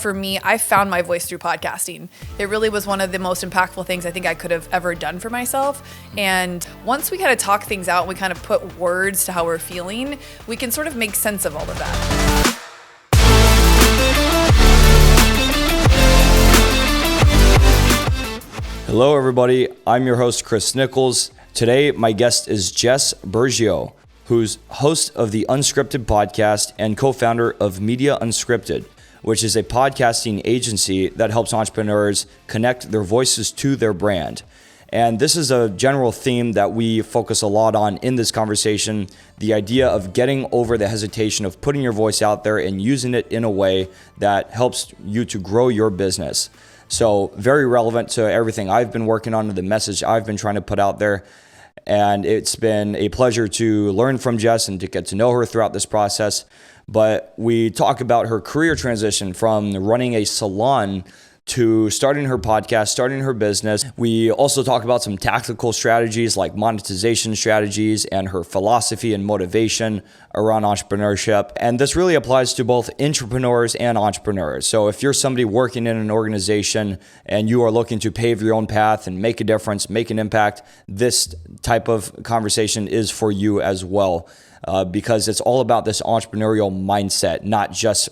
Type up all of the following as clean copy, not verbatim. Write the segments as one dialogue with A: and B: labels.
A: for me, I found my voice through podcasting. It really was one of the most impactful things I think I could have ever done for myself. And once we kind of talk things out and we kind of put words to how we're feeling, we can sort of make sense of all of that.
B: Hello, everybody. I'm your host, Chris Nichols. Today, my guest is Jess Burgio, who's host of the Unscripted Podcast and co-founder of Media Unscripted, which is a podcasting agency that helps entrepreneurs connect their voices to their brand. And this is a general theme that we focus a lot on in this conversation, the idea of getting over the hesitation of putting your voice out there and using it in a way that helps you to grow your business. So very relevant to everything I've been working on, the message I've been trying to put out there. And it's been a pleasure to learn from Jess and to get to know her throughout this process. But we talk about her career transition from running a salon to starting her podcast, starting her business. We also talk about some tactical strategies like monetization strategies and her philosophy and motivation around entrepreneurship. And this really applies to both intrapreneurs and entrepreneurs. So if you're somebody working in an organization and you are looking to pave your own path and make a difference, make an impact, this type of conversation is for you as well. Because it's all about this entrepreneurial mindset, not just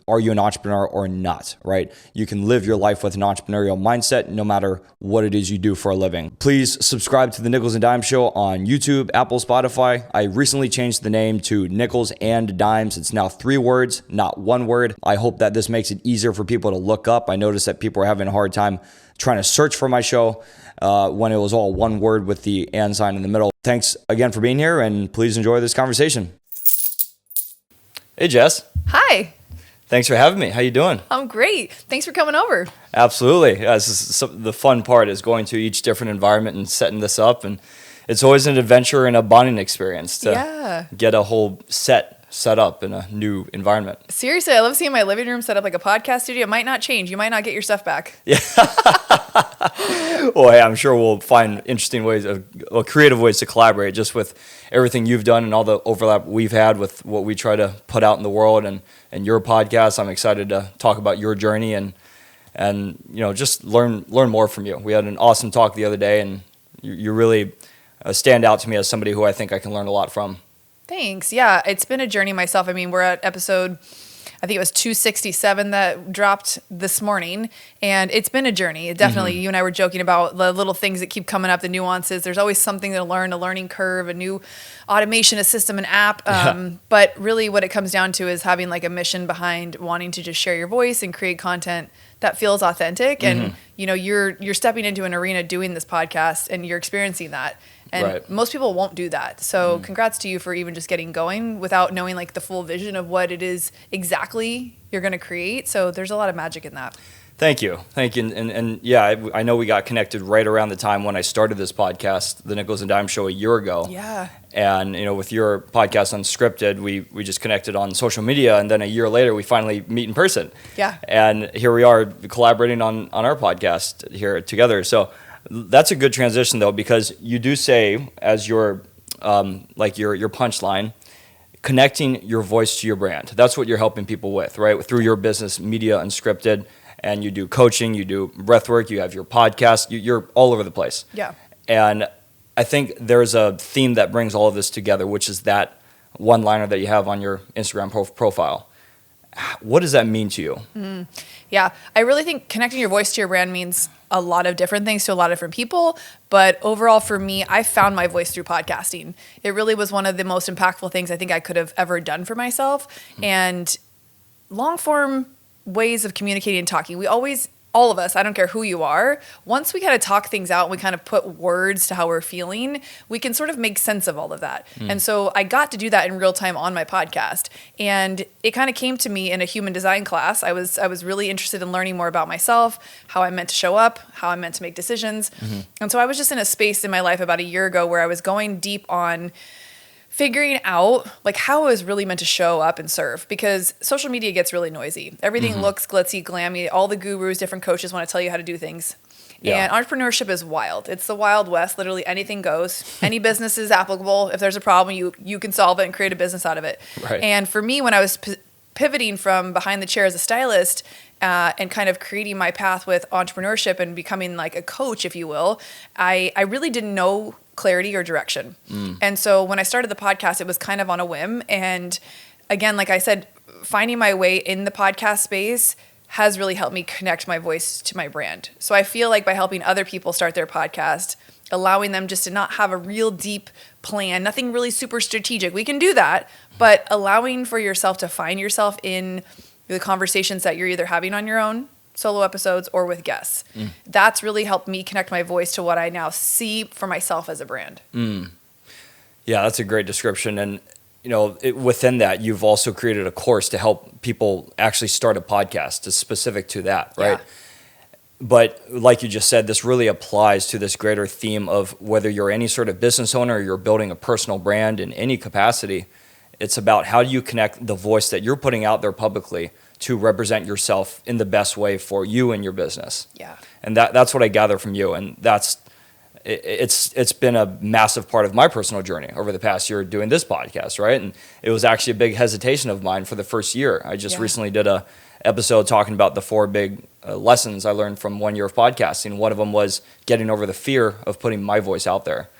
B: are you an entrepreneur or not, right? You can live your life with an entrepreneurial mindset no matter what it is you do for a living. Please subscribe to the Nichols and Dimes Show on YouTube, Apple, Spotify. I recently changed the name to Nichols and Dimes. It's now 3 words, not 1 word. I hope that this makes it easier for people to look up. I noticed that people are having a hard time trying to search for my show when it was all 1 word with the and sign in the middle. Thanks again for being here, and please enjoy this conversation. Hey, Jess.
A: Hi.
B: Thanks for having me. How you doing?
A: I'm great. Thanks for coming over.
B: Absolutely. This is the fun part is going to each different environment and setting this up, and it's always an adventure and a bonding experience to get a whole set up in a new environment.
A: Seriously, I love seeing my living room set up like a podcast studio. It might not change. You might not get your stuff back.
B: Yeah. Well, hey, I'm sure we'll find interesting ways, creative ways to collaborate just with everything you've done and all the overlap we've had with what we try to put out in the world and your podcast. I'm excited to talk about your journey and just learn more from you. We had an awesome talk the other day, and you really stand out to me as somebody who I think I can learn a lot from.
A: Thanks. Yeah, it's been a journey myself. I mean, we're at episode, I think it was 267 that dropped this morning, and it's been a journey. Definitely, You and I were joking about the little things that keep coming up, the nuances. There's always something to learn, a learning curve, a new automation, a system, an app. But really what it comes down to is having like a mission behind wanting to just share your voice and create content that feels authentic. And, you're stepping into an arena doing this podcast and you're experiencing that. And most people won't do that. So congrats to you for even just getting going without knowing like the full vision of what it is exactly you're going to create. So there's a lot of magic in that.
B: Thank you. And yeah, I know we got connected right around the time when I started this podcast, the Nichols and Dimes Show, a year ago.
A: Yeah.
B: And, with your podcast Unscripted, we just connected on social media. And then a year later, we finally meet in person.
A: Yeah.
B: And here we are collaborating on our podcast here together. So that's a good transition, though, because you do say as your punchline, connecting your voice to your brand. That's what you're helping people with, right? Through your business, Media Unscripted, and you do coaching, you do breathwork, you have your podcast, you're all over the place.
A: Yeah.
B: And I think there's a theme that brings all of this together, which is that one-liner that you have on your Instagram profile. What does that mean to you?
A: Yeah, I really think connecting your voice to your brand means a lot of different things to a lot of different people. But overall, for me, I found my voice through podcasting. It really was one of the most impactful things I think I could have ever done for myself. And long form ways of communicating and talking. All of us, I don't care who you are, once we kind of talk things out and we kind of put words to how we're feeling, we can sort of make sense of all of that. And so I got to do that in real time on my podcast. And it kind of came to me in a human design class. I was really interested in learning more about myself, how I'm meant to show up, how I'm meant to make decisions. And so I was just in a space in my life about a year ago where I was going deep on figuring out like how I was really meant to show up and serve, because social media gets really noisy. Everything looks glitzy, glammy. All the gurus, different coaches want to tell you how to do things. Yeah. And entrepreneurship is wild. It's the Wild West. Literally anything goes. Any business is applicable. If there's a problem, you can solve it and create a business out of it.
B: Right.
A: And for me, when I was pivoting from behind the chair as a stylist and kind of creating my path with entrepreneurship and becoming like a coach, if you will, I really didn't know clarity or direction. And so when I started the podcast, it was kind of on a whim. And again, like I said, finding my way in the podcast space has really helped me connect my voice to my brand. So I feel like by helping other people start their podcast, allowing them just to not have a real deep plan, nothing really super strategic. We can do that, but allowing for yourself to find yourself in the conversations that you're either having on your own solo episodes or with guests. That's really helped me connect my voice to what I now see for myself as a brand.
B: Yeah, that's a great description. And within that, you've also created a course to help people actually start a podcast. It's specific to that, right? Yeah. But like you just said, this really applies to this greater theme of whether you're any sort of business owner or you're building a personal brand in any capacity. It's about how do you connect the voice that you're putting out there publicly to represent yourself in the best way for you and your business.
A: Yeah.
B: And that's what I gather from you. And it's been a massive part of my personal journey over the past year doing this podcast, right? And it was actually a big hesitation of mine for the first year. I just recently did a episode talking about the 4 big lessons I learned from 1 year of podcasting. One of them was getting over the fear of putting my voice out there.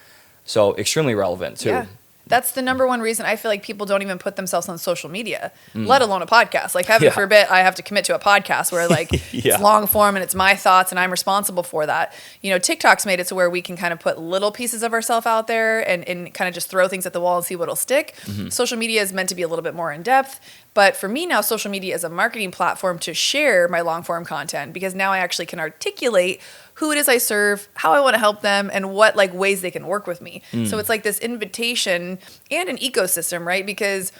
B: So extremely relevant too.
A: Yeah. That's the number one reason I feel like people don't even put themselves on social media, let alone a podcast. Like heaven forbid I have to commit to a podcast where like it's long form and it's my thoughts and I'm responsible for that. TikTok's made it to where we can kind of put little pieces of ourselves out there and kind of just throw things at the wall and see what'll stick. Social media is meant to be a little bit more in depth. But for me now, social media is a marketing platform to share my long form content because now I actually can articulate who it is I serve, how I want to help them, and what like ways they can work with me. So it's like this invitation and an ecosystem, right? Because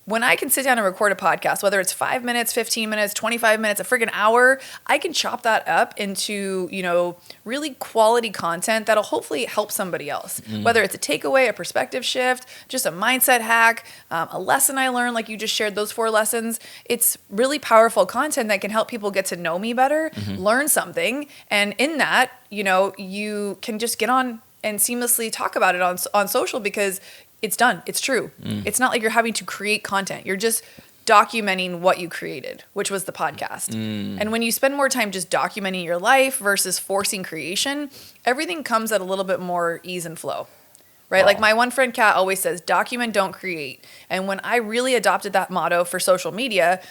A: when I can sit down and record a podcast, whether it's 5 minutes, 15 minutes, 25 minutes, a friggin' hour, I can chop that up into, really quality content that'll hopefully help somebody else. Whether it's a takeaway, a perspective shift, just a mindset hack, a lesson I learned, like you just shared those 4 lessons. It's really powerful content that can help people get to know me better, learn something. And in that, you can just get on and seamlessly talk about it on social because it's done. It's true. It's not like you're having to create content. You're just documenting what you created, which was the podcast. And when you spend more time just documenting your life versus forcing creation, everything comes at a little bit more ease and flow, right? Wow. Like my one friend, Kat, always says, document, don't create. And when I really adopted that motto for social media,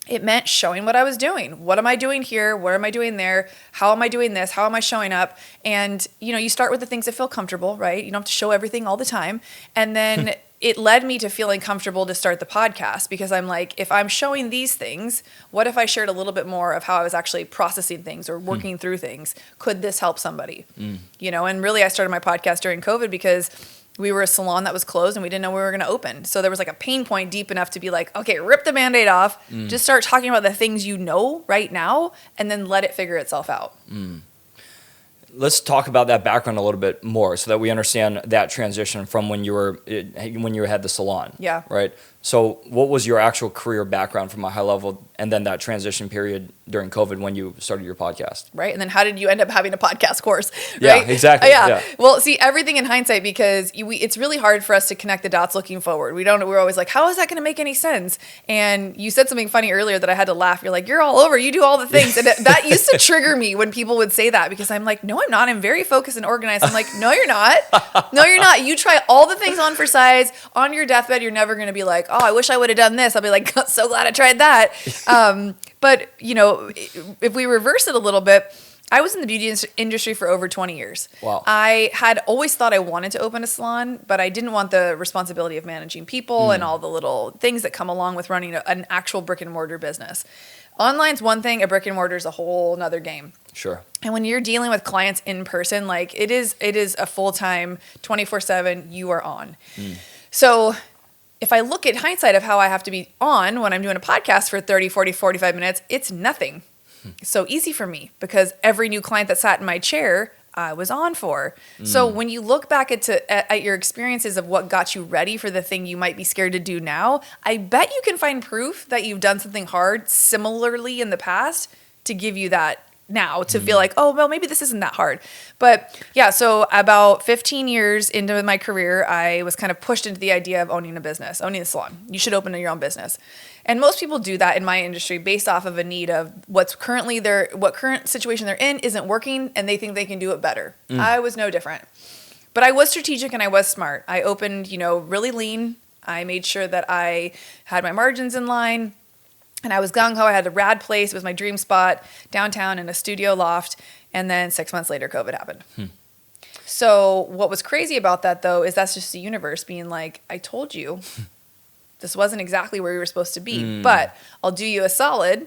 A: it meant showing what I was doing. What am I doing here? What am I doing there? How am I doing this? How am I showing up? And, you start with the things that feel comfortable, right? You don't have to show everything all the time. And then it led me to feeling comfortable to start the podcast because I'm like, if I'm showing these things, what if I shared a little bit more of how I was actually processing things or working through things? Could this help somebody? And really I started my podcast during COVID because we were a salon that was closed and we didn't know we were going to open. So there was like a pain point deep enough to be like, okay, rip the Band-Aid off, just start talking about the things you know right now and then let it figure itself out.
B: Let's talk about that background a little bit more so that we understand that transition from when you had the salon.
A: Yeah.
B: Right. So what was your actual career background from a high level and then that transition period during COVID when you started your podcast?
A: Right. And then how did you end up having a podcast course? Right?
B: Yeah, exactly.
A: Yeah. Well, see, everything in hindsight because it's really hard for us to connect the dots looking forward. We're always like, how is that going to make any sense? And you said something funny earlier that I had to laugh. You're like, you're all over. You do all the things. And that used to trigger me when people would say that because I'm like, no, I'm not. I'm very focused and organized. I'm like, no, you're not. No, you're not. You try all the things on for size. On your deathbed, you're never going to be like, oh, I wish I would have done this. I'll be like, so glad I tried that. But, if we reverse it a little bit, I was in the beauty industry for over 20 years.
B: Wow.
A: I had always thought I wanted to open a salon, but I didn't want the responsibility of managing people and all the little things that come along with running an actual brick and mortar business. Online's one thing, a brick and mortar is a whole nother game.
B: Sure.
A: And when you're dealing with clients in person, like it is a full-time 24/7 you are on. So if I look at hindsight of how I have to be on when I'm doing a podcast for 30, 40, 45 minutes, it's nothing. It's so easy for me because every new client that sat in my chair, I was on for. So when you look back at your experiences of what got you ready for the thing you might be scared to do now, I bet you can find proof that you've done something hard similarly in the past to give you that now to feel like, oh, well, maybe this isn't that hard. But yeah, so about 15 years into my career, I was kind of pushed into the idea of owning a business, owning a salon. You should open your own business. And most people do that in my industry based off of a need of what current situation they're in isn't working, and they think they can do it better. I was no different. But I was strategic and I was smart. I opened, really lean. I made sure that I had my margins in line, and I was gung-ho. I had a rad place. It was my dream spot downtown in a studio loft. And then 6 months later, COVID happened. So what was crazy about that, though, is that's just the universe being like, I told you this wasn't exactly where you were supposed to be, but I'll do you a solid.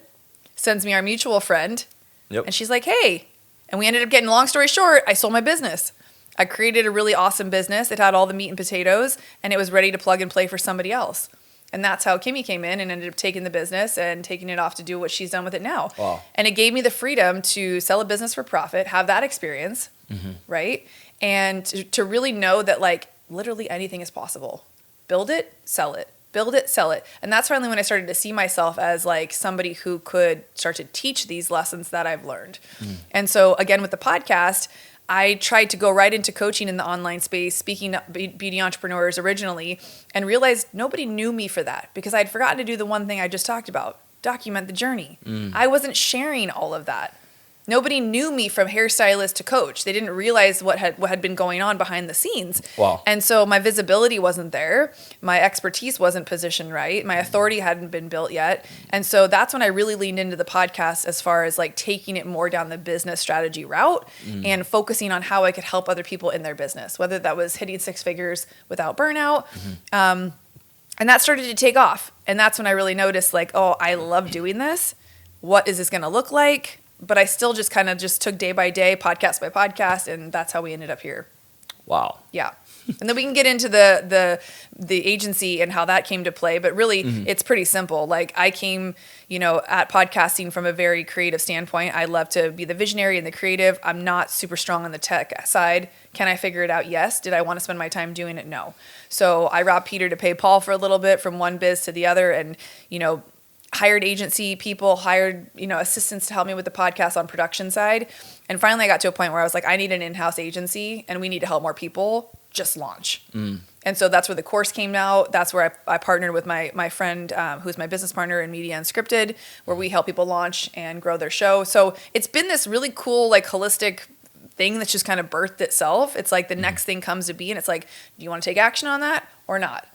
A: Sends me our mutual friend. Yep. And she's like, hey. And we ended up getting, long story short, I sold my business. I created a really awesome business. It had all the meat and potatoes, and it was ready to plug and play for somebody else. And that's how Kimmy came in and ended up taking the business and taking it off to do what she's done with it now. Wow. And it gave me the freedom to sell a business for profit, have that experience, right? And to really know that, like, literally anything is possible. Build it, sell it. Build it, sell it. And that's finally when I started to see myself as, like, somebody who could start to teach these lessons that I've learned. And so, again, with the podcast, I tried to go right into coaching in the online space, speaking to beauty entrepreneurs originally, and realized nobody knew me for that because I'd forgotten to do the one thing I just talked about, document the journey. I wasn't sharing all of that. Nobody knew me from hairstylist to coach. They didn't realize what had been going on behind the scenes. Wow. And so my visibility wasn't there. My expertise wasn't positioned right. My authority hadn't been built yet. And so that's when I really leaned into the podcast as far as, like, taking it more down the business strategy route and focusing on how I could help other people in their business, whether that was hitting 6 figures without burnout. And that started to take off. And that's when I really noticed, like, oh, I love doing this. What is this going to look like? But I still just kind of took day by day, podcast by podcast, and that's how we ended up here.
B: Wow.
A: Yeah. And then we can get into the agency and how that came to play. But really, it's pretty simple. Like, I came, at podcasting from a very creative standpoint. I love to be the visionary and the creative. I'm not super strong on the tech side. Can I figure it out? Yes. Did I want to spend my time doing it? No. So I robbed Peter to pay Paul for a little bit, from one biz to the other, and, hired agency people, hired, assistants to help me with the podcast on production side. And finally I got to a point where I was like, I need an in-house agency and we need to help more people just launch. And so that's where the course came out. That's where I partnered with my friend, who's my business partner in Media Unscripted, where we help people launch and grow their show. So it's been this really cool, like, holistic thing that's just kind of birthed itself. It's like the next thing comes to be, and it's like, do you want to take action on that or not?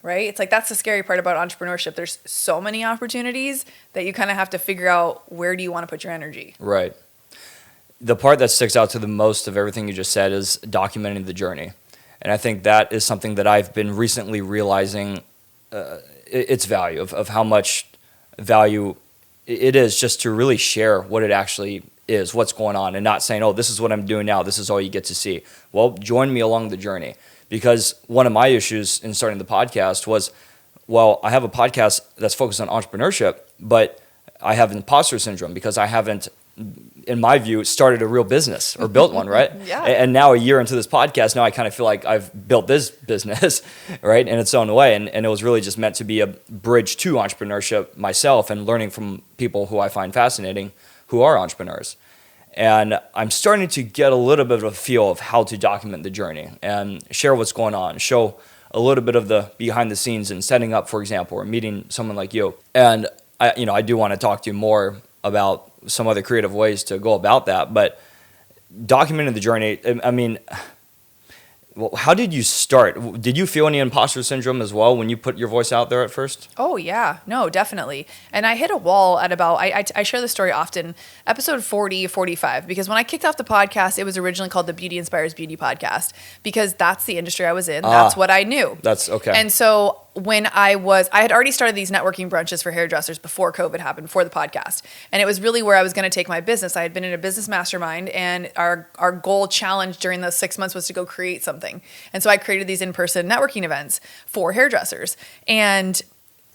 A: Right? It's like, that's the scary part about entrepreneurship. There's so many opportunities that you kind of have to figure out, where do you want to put your energy? Right.
B: The part that sticks out to the most of everything you just said is documenting the journey. And I think that is something that I've been recently realizing its value, of how much value it is just to really share what it actually is, what's going on, and not saying, oh, this is what I'm doing now, this is all you get to see. Well, join me along the journey. Because one of my issues in starting the podcast was, well, I have a podcast that's focused on entrepreneurship, but I have imposter syndrome because I haven't, in my view, started a real business or built one, right?
A: Yeah.
B: And now, a year into this podcast, now I kind of feel like I've built this business, right, in its own way. And it was really just meant to be a bridge to entrepreneurship myself, and learning from people who I find fascinating who are entrepreneurs. And I'm starting to get a little bit of a feel of how to document the journey and share what's going on, show a little bit of the behind the scenes and setting up, for example, or meeting someone like you. And I do want to talk to you more about some other creative ways to go about that. But documenting the journey, I mean, well, how did you start? Did you feel any imposter syndrome as well when you put your voice out there at first?
A: Oh, yeah. No, definitely. And I hit a wall at about, I share this story often, episode 40, 45, because when I kicked off the podcast, it was originally called the Beauty Inspires Beauty Podcast, because that's the industry I was in. That's what I knew.
B: That's okay.
A: And so when I had already started these networking brunches for hairdressers before COVID happened, before the podcast. And it was really where I was going to take my business. I had been in a business mastermind, and our goal challenge during those 6 months was to go create something. And so I created these in-person networking events for hairdressers. And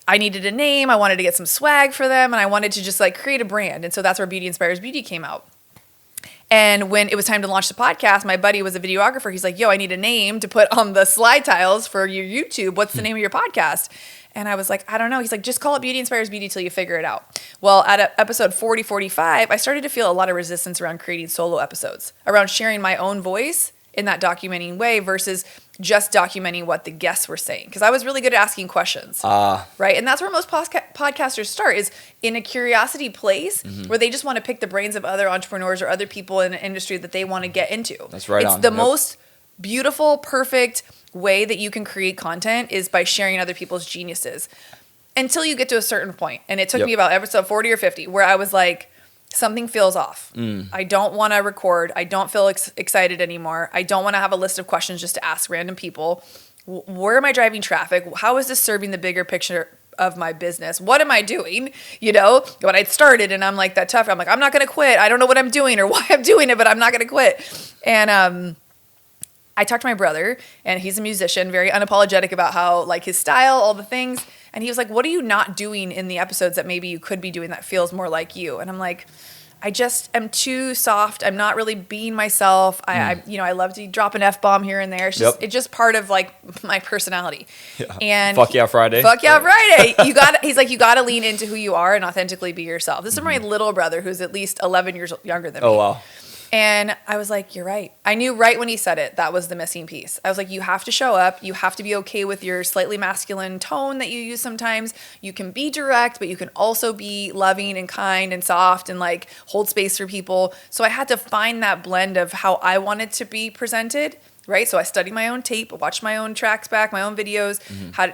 A: I needed a name. I wanted to get some swag for them, and I wanted to just, like, create a brand. And so that's where Beauty Inspires Beauty came out. And when it was time to launch the podcast, my buddy was a videographer. He's like, yo, I need a name to put on the slide tiles for your YouTube. What's the name of your podcast? And I was like, I don't know. He's like, just call it Beauty Inspires Beauty till you figure it out. Well, at episode 40, 45, I started to feel a lot of resistance around creating solo episodes, around sharing my own voice in that documenting way versus just documenting what the guests were saying, because I was really good at asking questions, right? And that's where most podcasters start, is in a curiosity place where they just want to pick the brains of other entrepreneurs or other people in an industry that they want to get into.
B: That's right.
A: It's the most beautiful, perfect way that you can create content is by sharing other people's geniuses until you get to a certain point. And it took me about episode 40 or 50 where I was like, something feels off. I don't want to record. I don't feel excited anymore. I don't want to have a list of questions just to ask random people. Where am I driving traffic? How is this serving the bigger picture of my business? What am I doing? You know, when I started and I'm like that tough, I'm like, I'm not going to quit. I don't know what I'm doing or why I'm doing it, but I'm not going to quit. And I talked to my brother, and he's a musician, very unapologetic about how, like, his style, all the things. And he was like, what are you not doing in the episodes that maybe you could be doing that feels more like you? And I'm like, I just am too soft. I'm not really being myself. I love to drop an F-bomb here and there. It's just part of, like, my personality.
B: Yeah.
A: And
B: fuck yeah Friday.
A: Fuck yeah Friday. He's like, you got to lean into who you are and authentically be yourself. This is my little brother, who's at least 11 years younger than me.
B: Oh, wow.
A: And I was like, you're right. I knew right when he said it, that was the missing piece. I was like, you have to show up. You have to be okay with your slightly masculine tone that you use sometimes. You can be direct, but you can also be loving and kind and soft and, like, hold space for people. So I had to find that blend of how I wanted to be presented, right? So I studied my own tape, watched my own tracks back, my own videos.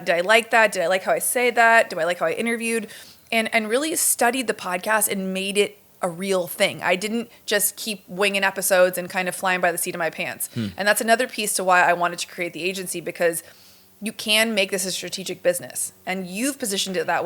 A: Did I like that? Did I like how I say that? Do I like how I interviewed? And really studied the podcast and made it a real thing. I didn't just keep winging episodes and kind of flying by the seat of my pants. And that's another piece to why I wanted to create the agency, because you can make this a strategic business, and you've positioned it that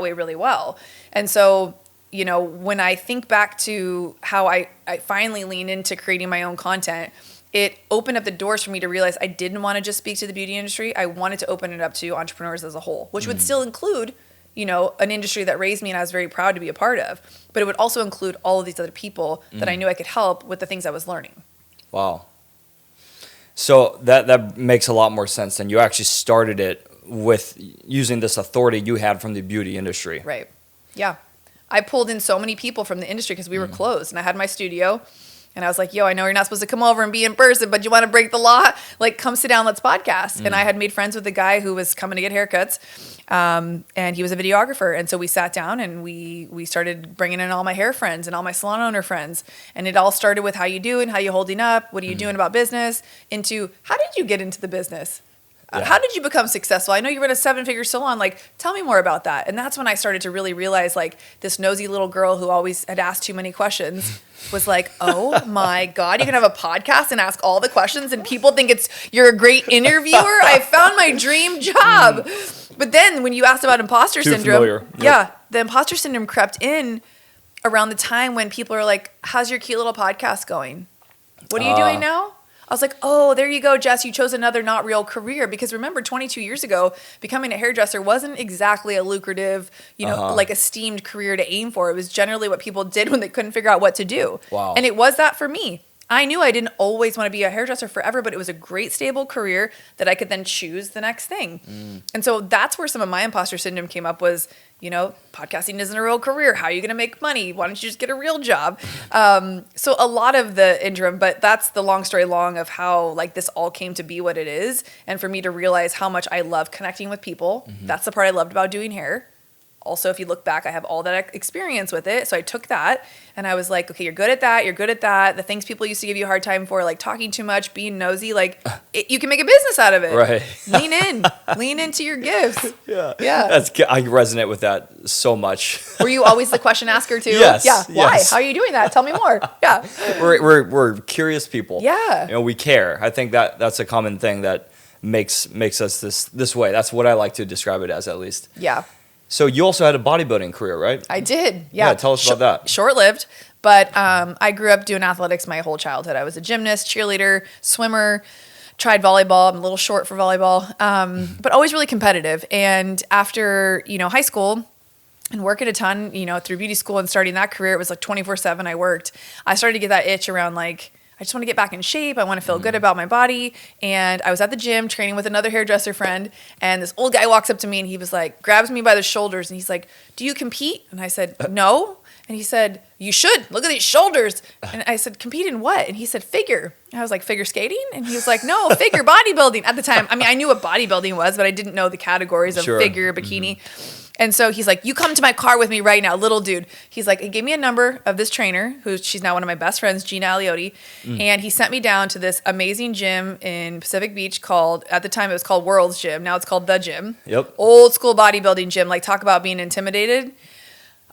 A: way really well. And so, you know, when I think back to how I finally leaned into creating my own content, it opened up the doors for me to realize I didn't want to just speak to the beauty industry. I wanted to open it up to entrepreneurs as a whole, which would still include, you know, an industry that raised me and I was very proud to be a part of. But it would also include all of these other people that I knew I could help with the things I was learning.
B: Wow. So that makes a lot more sense than you actually started it with using this authority you had from the beauty industry.
A: Right. Yeah. I pulled in so many people from the industry because we were closed, and I had my studio. And I was like, yo, I know you're not supposed to come over and be in person, but you want to break the law? Like, come sit down, let's podcast. And I had made friends with the guy who was coming to get haircuts. And he was a videographer. And so we sat down and we started bringing in all my hair friends and all my salon owner friends. And it all started with how you doing, how you holding up, what are you doing about business, into how did you get into the business? How did you become successful? I know you run a 7-figure salon. Like, tell me more about that. And that's when I started to really realize, like, this nosy little girl who always had asked too many questions was like, oh my God, you can have a podcast and ask all the questions and people think you're a great interviewer. I found my dream job. But then when you asked about imposter syndrome, the imposter syndrome crept in around the time when people are like, how's your cute little podcast going? What are you doing now? I was like, oh, there you go, Jess. You chose another not real career. Because remember, 22 years ago, becoming a hairdresser wasn't exactly a lucrative, like esteemed career to aim for. It was generally what people did when they couldn't figure out what to do.
B: Wow.
A: And it was that for me. I knew I didn't always want to be a hairdresser forever, but it was a great stable career that I could then choose the next thing. And so that's where some of my imposter syndrome came up was, podcasting isn't a real career. How are you going to make money? Why don't you just get a real job? So a lot of the interim, but that's the long story long of how, like, this all came to be what it is. And for me to realize how much I love connecting with people. That's the part I loved about doing hair. Also, if you look back, I have all that experience with it. So I took that and I was like, okay, you're good at that. You're good at that. The things people used to give you a hard time for, like talking too much, being nosy, like you can make a business out of it.
B: Right.
A: Lean into your gifts.
B: Yeah.
A: Yeah.
B: I resonate with that so much.
A: Were you always the question asker too?
B: Yes.
A: Yeah. Why?
B: Yes.
A: How are you doing that? Tell me more. Yeah.
B: We're curious people.
A: Yeah.
B: We care. I think that's a common thing that makes us this way. That's what I like to describe it as, at least.
A: Yeah.
B: So you also had a bodybuilding career, right?
A: I did. Yeah.
B: Tell us about that.
A: Short-lived, but I grew up doing athletics my whole childhood. I was a gymnast, cheerleader, swimmer, tried volleyball. I'm a little short for volleyball, but always really competitive. And after, high school and working a ton, through beauty school and starting that career, it was like 24/7 I worked. I started to get that itch around, like, I just want to get back in shape. I want to feel good about my body. And I was at the gym training with another hairdresser friend. And this old guy walks up to me and he was like, grabs me by the shoulders. And he's like, do you compete? And I said, no. And he said, you should. Look at these shoulders. And I said, compete in what? And he said, figure. And I was like, figure skating? And he was like, no, figure bodybuilding. At the time, I mean, I knew what bodybuilding was, but I didn't know the categories of figure, bikini. And so he's like, you come to my car with me right now, little dude. He's like, he gave me a number of this trainer, she's now one of my best friends, Gina Aliotti. And he sent me down to this amazing gym in Pacific Beach at the time it was called World's Gym. Now it's called The Gym.
B: Yep.
A: Old school bodybuilding gym. Like, talk about being intimidated.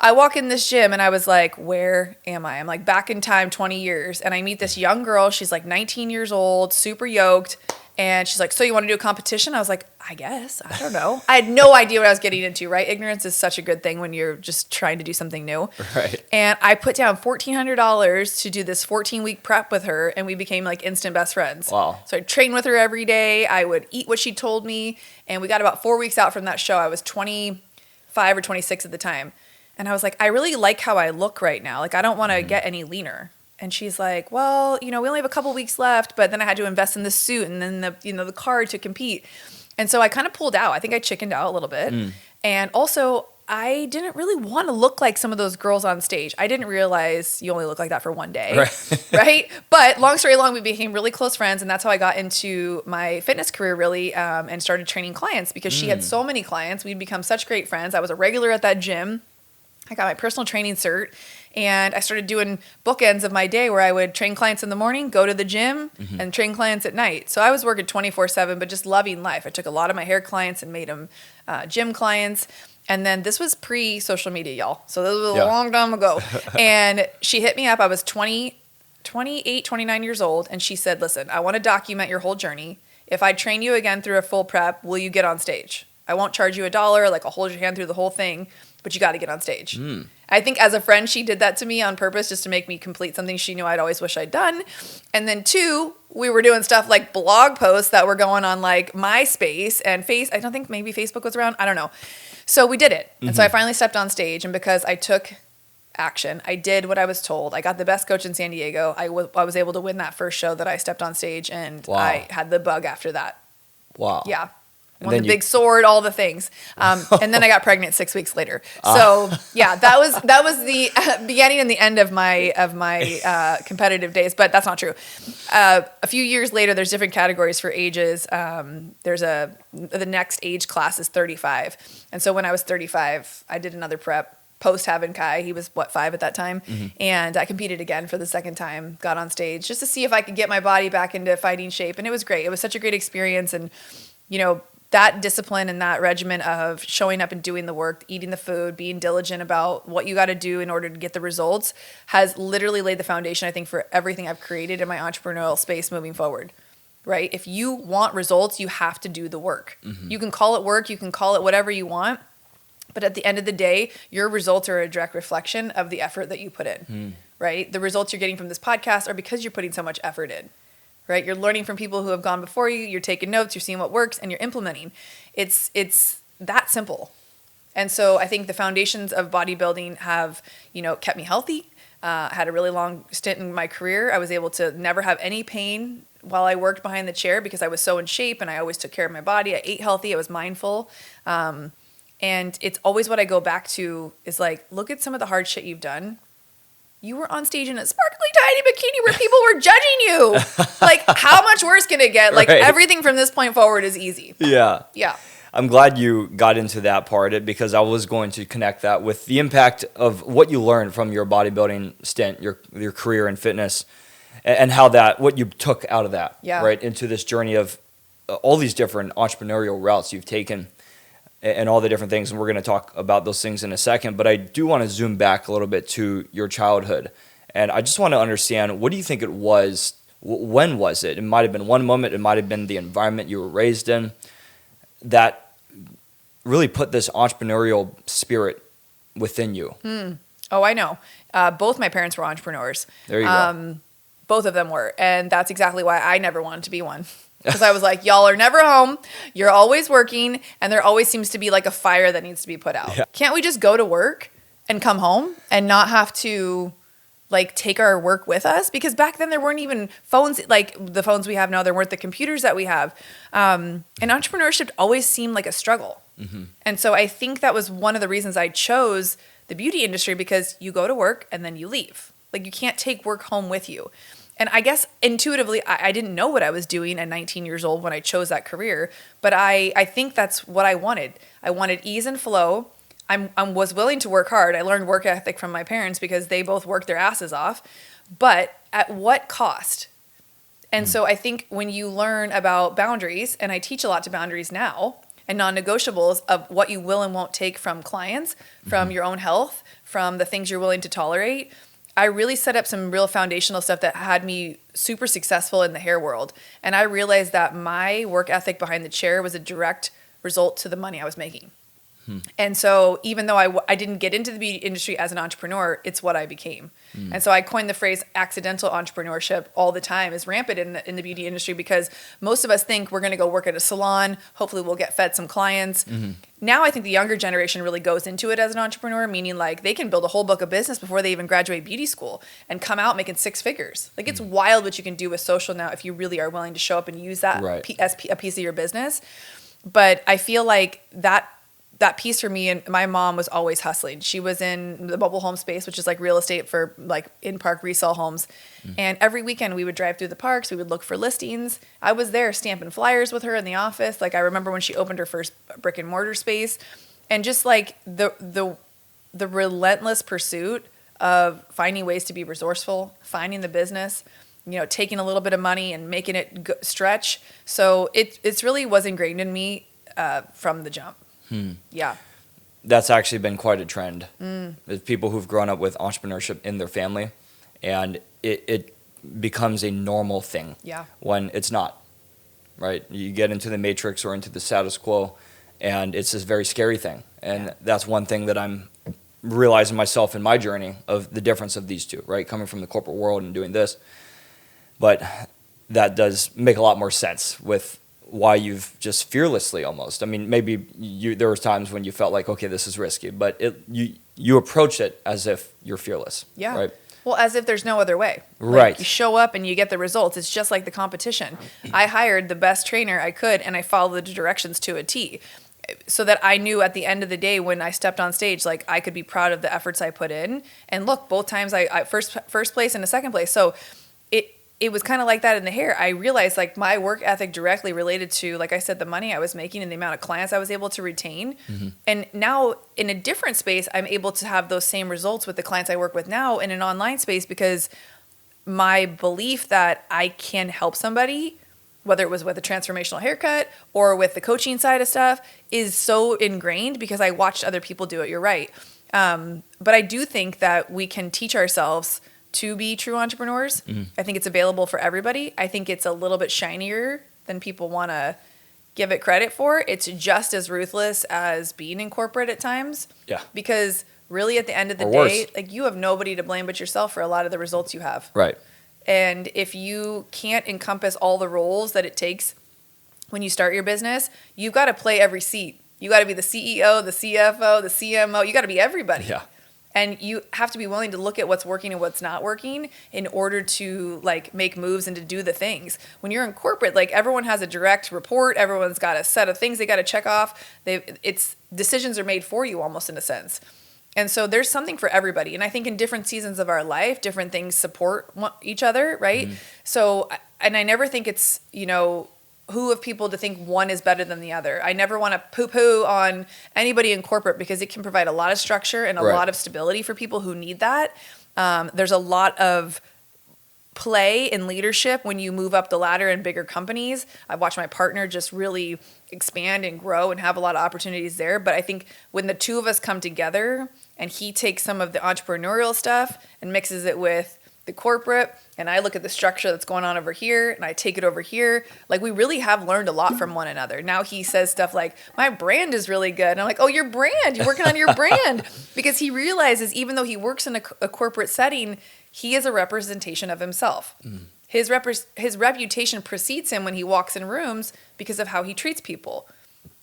A: I walk in this gym and I was like, where am I? I'm like back in time 20 years. And I meet this young girl. She's like 19 years old, super yoked. And she's like, so you want to do a competition? I was like, I guess. I don't know. I had no idea what I was getting into, right? Ignorance is such a good thing when you're just trying to do something new.
B: Right.
A: And I put down $1,400 to do this 14-week prep with her, and we became like instant best friends.
B: Wow.
A: So I trained with her every day. I would eat what she told me. And we got about 4 weeks out from that show. I was 25 or 26 at the time. And I was like, I really like how I look right now. Like, I don't want to get any leaner. And she's like, well, we only have a couple weeks left, but then I had to invest in the suit and then the card to compete. And so I kind of pulled out. I think I chickened out a little bit. And also, I didn't really want to look like some of those girls on stage. I didn't realize you only look like that for one day, right? But long story long, we became really close friends, and that's how I got into my fitness career, really, and started training clients because she had so many clients. We'd become such great friends. I was a regular at that gym. I got my personal training cert, and I started doing bookends of my day where I would train clients in the morning, go to the gym, and train clients at night. So I was working 24/7, but just loving life. I took a lot of my hair clients and made them gym clients. And then this was pre-social media, y'all. So this was a long time ago. And she hit me up. I was 28, 29 years old. And she said, listen, I want to document your whole journey. If I train you again through a full prep, will you get on stage? I won't charge you $1. Like, I'll hold your hand through the whole thing. But you got to get on stage. I think as a friend, she did that to me on purpose just to make me complete something she knew I'd always wish I'd done. And then 2, we were doing stuff like blog posts that were going on like MySpace and I don't think maybe Facebook was around. I don't know. So we did it. And so I finally stepped on stage. And because I took action, I did what I was told. I got the best coach in San Diego. I was able to win that first show that I stepped on stage. And I had the bug after that.
B: Wow.
A: Yeah. Won the big sword, all the things. And then I got pregnant 6 weeks later. So yeah, that was the beginning and the end of my competitive days, but that's not true. A few years later, there's different categories for ages. The next age class is 35. And so when I was 35, I did another prep post having Kai. He was 5 at that time. And I competed again for the second time, got on stage just to see if I could get my body back into fighting shape. And it was great. It was such a great experience. And, that discipline and that regimen of showing up and doing the work, eating the food, being diligent about what you got to do in order to get the results has literally laid the foundation, I think, for everything I've created in my entrepreneurial space moving forward, right? If you want results, you have to do the work. You can call it work, you can call it whatever you want, but at the end of the day, your results are a direct reflection of the effort that you put in, right? The results you're getting from this podcast are because you're putting so much effort in. Right? You're learning from people who have gone before you, you're taking notes, you're seeing what works, and you're implementing. It's that simple. And so I think the foundations of bodybuilding have, kept me healthy. Had a really long stint in my career. I was able to never have any pain while I worked behind the chair because I was so in shape and I always took care of my body. I ate healthy, I was mindful. And it's always what I go back to is like, look at some of the hard shit you've done. You were on stage in a sparkly tiny bikini where people were judging you. Like, how much worse can it get? Like, everything from this point forward is easy. Yeah.
B: I'm glad you got into that part because I was going to connect that with the impact of what you learned from your bodybuilding stint, your career in fitness, and how what you took out of that, right, into this journey of all these different entrepreneurial routes you've taken. And all the different things, and we're going to talk about those things in a second. But I do want to zoom back a little bit to your childhood. And I just want to understand, what do you think it was? When was it? It might have been one moment. It might have been the environment you were raised in that really put this entrepreneurial spirit within you.
A: Oh, I know. Both my parents were entrepreneurs.
B: There you go.
A: Both of them were. And that's exactly why I never wanted to be one. Because I was like, y'all are never home, you're always working, and there always seems to be like a fire that needs to be put out. Yeah. Can't we just go to work and come home and not have to like take our work with us? Because back then there weren't even phones like the phones we have now. There weren't the computers that we have. And entrepreneurship always seemed like a struggle. And so I think that was one of the reasons I chose the beauty industry because you go to work and then you leave. Like you can't take work home with you. And I guess intuitively, I didn't know what I was doing at 19 years old when I chose that career, but I think that's what I wanted. I wanted ease and flow. I was willing to work hard. I learned work ethic from my parents because they both worked their asses off, but at what cost? And so I think when you learn about boundaries, and I teach a lot to boundaries now, and non-negotiables of what you will and won't take from clients, from your own health, from the things you're willing to tolerate, I really set up some real foundational stuff that had me super successful in the hair world. And I realized that my work ethic behind the chair was a direct result to the money I was making. And so even though I didn't get into the beauty industry as an entrepreneur, it's what I became. And so I coined the phrase accidental entrepreneurship all the time is rampant in the beauty industry because most of us think we're going to go work at a salon. Hopefully we'll get fed some clients. Now I think the younger generation really goes into it as an entrepreneur, meaning like they can build a whole book of business before they even graduate beauty school and come out making six figures. Like it's wild what you can do with social now if you really are willing to show up and use that as a piece of your business. But I feel like that piece for me, and my mom was always hustling. She was in the mobile home space, which is like real estate for like in-park resale homes. And every weekend we would drive through the parks. We would look for listings. I was there stamping flyers with her in the office. Like I remember when she opened her first brick and mortar space, and just like the relentless pursuit of finding ways to be resourceful, finding the business, taking a little bit of money and making it stretch. So it's really was ingrained in me from the jump. Yeah.
B: That's actually been quite a trend. There's people who've grown up with entrepreneurship in their family, and it becomes a normal thing when it's not, right? You get into the matrix or into the status quo, and it's this very scary thing. And that's one thing that I'm realizing myself in my journey of the difference of these two, right? Coming from the corporate world and doing this. But that does make a lot more sense with why you've just fearlessly almost. I mean, maybe there was times when you felt like, okay, this is risky, but you approach it as if you're fearless.
A: Yeah.
B: Right?
A: Well, as if there's no other way.
B: Right.
A: You show up and you get the results. It's just like the competition. I hired the best trainer I could, and I followed the directions to a T, so that I knew at the end of the day when I stepped on stage, like I could be proud of the efforts I put in. And look, both times I first place and a second place. So it was kind of like that in the hair. I realized like my work ethic directly related to, like I said, the money I was making and the amount of clients I was able to retain. And now in a different space, I'm able to have those same results with the clients I work with now in an online space because my belief that I can help somebody, whether it was with a transformational haircut or with the coaching side of stuff, is so ingrained because I watched other people do it. You're right. But I do think that we can teach ourselves to be true entrepreneurs. I think it's available for everybody. I think it's a little bit shinier than people want to give it credit for. It's just as ruthless as being in corporate at times. Yeah. Because really at the end of the day, like you have nobody to blame but yourself for a lot of the results you have.
B: Right.
A: And if you can't encompass all the roles that it takes when you start your business, you've got to play every seat. You got to be the CEO, the CFO, the CMO. You got to be everybody.
B: Yeah.
A: And you have to be willing to look at what's working and what's not working in order to like make moves and to do the things. When you're in corporate, like everyone has a direct report. Everyone's got a set of things they got to check off. Decisions are made for you almost in a sense. And so there's something for everybody. And I think in different seasons of our life, different things support each other, right? So, and I never think it's, who of people to think one is better than the other. I never want to poo-poo on anybody in corporate because it can provide a lot of structure and a lot of stability for people who need that. There's a lot of play and leadership when you move up the ladder in bigger companies. I've watched my partner just really expand and grow and have a lot of opportunities there. But I think when the two of us come together and he takes some of the entrepreneurial stuff and mixes it with the corporate, and I look at the structure that's going on over here and I take it over here, like we really have learned a lot from one another. Now he says stuff like, my brand is really good. And I'm like, oh, your brand, you're working on your brand. Because he realizes even though he works in a corporate setting, he is a representation of himself. His reputation precedes him when he walks in rooms because of how he treats people.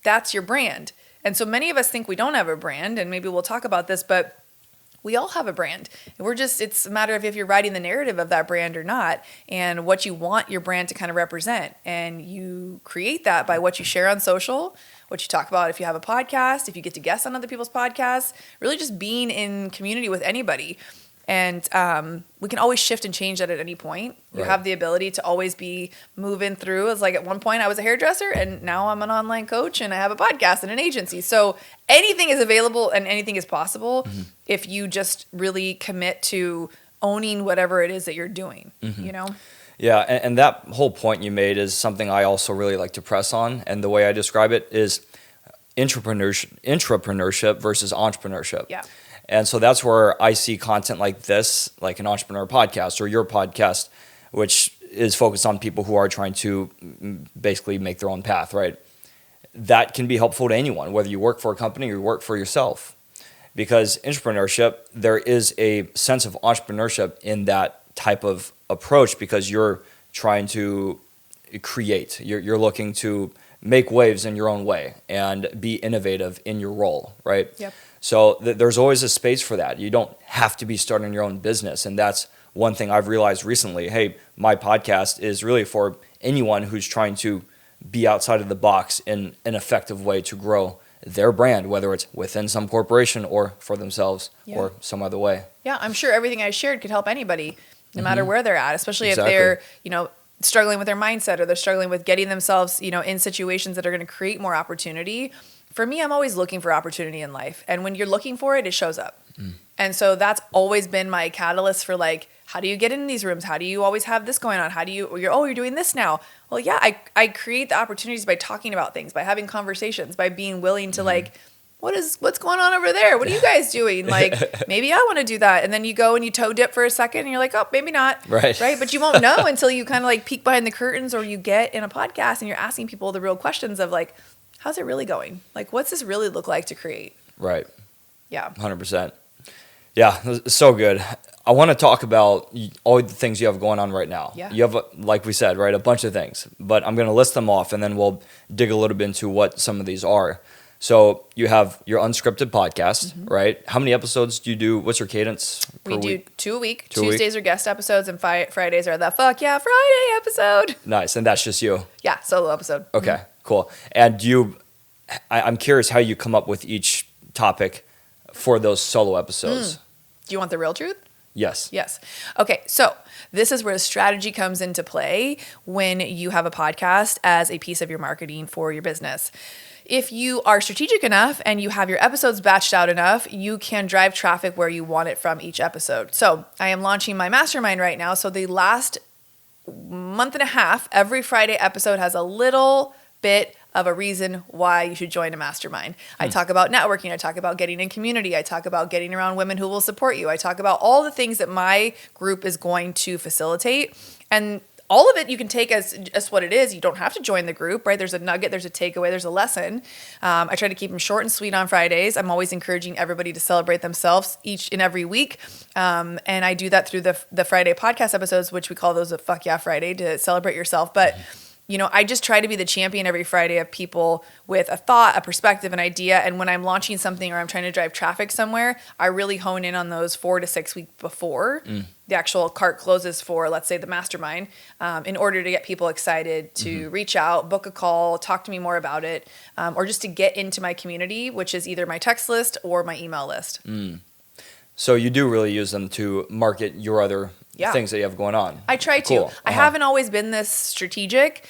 A: That's your brand. And so many of us think we don't have a brand, and maybe we'll talk about this, but we all have a brand. It's a matter of if you're writing the narrative of that brand or not, and what you want your brand to kind of represent. And you create that by what you share on social, what you talk about if you have a podcast, if you get to guest on other people's podcasts, really just being in community with anybody. And we can always shift and change that at any point. You have the ability to always be moving through. It's like at one point I was a hairdresser and now I'm an online coach and I have a podcast and an agency. So anything is available and anything is possible if you just really commit to owning whatever it is that you're doing, you know?
B: Yeah, and that whole point you made is something I also really like to press on. And the way I describe it is intrapreneurship versus entrepreneurship.
A: Yeah.
B: And so that's where I see content like this, like an entrepreneur podcast or your podcast, which is focused on people who are trying to basically make their own path, right? That can be helpful to anyone, whether you work for a company or you work for yourself. Because entrepreneurship, there is a sense of entrepreneurship in that type of approach because you're trying to create. You're looking to make waves in your own way and be innovative in your role, right?
A: Yep.
B: So there's always a space for that. You don't have to be starting your own business. And that's one thing I've realized recently. Hey, my podcast is really for anyone who's trying to be outside of the box in an effective way to grow their brand, whether it's within some corporation or for themselves or some other way.
A: Yeah, I'm sure everything I shared could help anybody, no matter where they're at, especially
B: Exactly.
A: if they're, you know, struggling with their mindset or they're struggling with getting themselves, you know, in situations that are going to create more opportunity. For me, I'm always looking for opportunity in life. And when you're looking for it, it shows up. And so that's always been my catalyst for like, how do you get in these rooms? How do you always have this going on? How do you, you're doing this now. Well, yeah, I create the opportunities by talking about things, by having conversations, by being willing to like, what's going on over there? What are you guys doing? Like, maybe I want to do that. And then you go and you toe dip for a second and you're like, oh, maybe not.
B: Right.
A: But you won't know until you kind of like peek behind the curtains or you get in a podcast and you're asking people the real questions of like, how's it really going? Like, what's this really look like to create?
B: Right.
A: Yeah.
B: 100%. Yeah, so good. I want to talk about all the things you have going on right now.
A: Yeah.
B: You have, like we said, right, a bunch of things, but I'm going to list them off and then we'll dig a little bit into what some of these are. So you have your Unscripted podcast, right? How many episodes do you do? What's your cadence per
A: We do
B: week?
A: 2 a week.
B: Two a week?
A: Tuesdays are guest episodes and Fridays are the Fuck Yeah Friday episode.
B: Nice, and that's just you.
A: Yeah, solo episode.
B: Okay, cool. And I'm curious how you come up with each topic for those solo episodes.
A: Do you want the real truth?
B: Yes.
A: Yes. Okay, so this is where strategy comes into play when you have a podcast as a piece of your marketing for your business. If you are strategic enough and you have your episodes batched out enough, you can drive traffic where you want it from each episode. So I am launching my mastermind right now. So the last month and a half, every Friday episode has a little bit of a reason why you should join a mastermind. I talk about networking. I talk about getting in community. I talk about getting around women who will support you. I talk about all the things that my group is going to facilitate. And all of it you can take as what it is. You don't have to join the group, right? There's a nugget, there's a takeaway, there's a lesson. I try to keep them short and sweet on Fridays. I'm always encouraging everybody to celebrate themselves each and every week. And I do that through the Friday podcast episodes, which we call those a Fuck Yeah Friday, to celebrate yourself. But you know, I just try to be the champion every Friday of people with a thought, a perspective, an idea. And when I'm launching something or I'm trying to drive traffic somewhere, I really hone in on those 4 to 6 weeks before the actual cart closes for, let's say, the mastermind, in order to get people excited to reach out, book a call, talk to me more about it, or just to get into my community, which is either my text list or my email list.
B: So you do really use them to market your other things that you have going on.
A: I try to.
B: Cool.
A: I haven't always been this strategic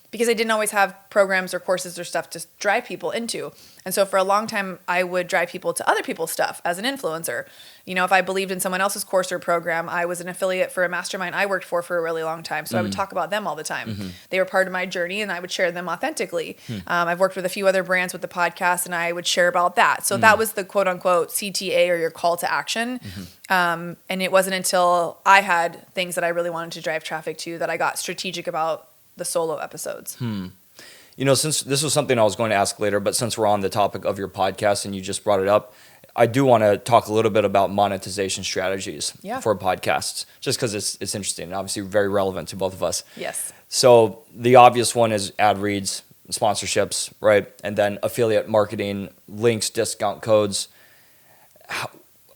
A: because I didn't always have programs or courses or stuff to drive people into. And so for a long time, I would drive people to other people's stuff as an influencer. You know, if I believed in someone else's course or program, I was an affiliate for a mastermind I worked for a really long time. So I would talk about them all the time. They were part of my journey and I would share them authentically. I've worked with a few other brands with the podcast and I would share about that. So that was the quote unquote CTA, or your call to action. And it wasn't until I had things that I really wanted to drive traffic to that I got strategic about the solo episodes.
B: You know, since this was something I was going to ask later, but since we're on the topic of your podcast and you just brought it up, I do want to talk a little bit about monetization strategies for podcasts, just because it's interesting and obviously very relevant to both of us.
A: Yes.
B: So the obvious one is ad reads, sponsorships, right? And then affiliate marketing, links, discount codes.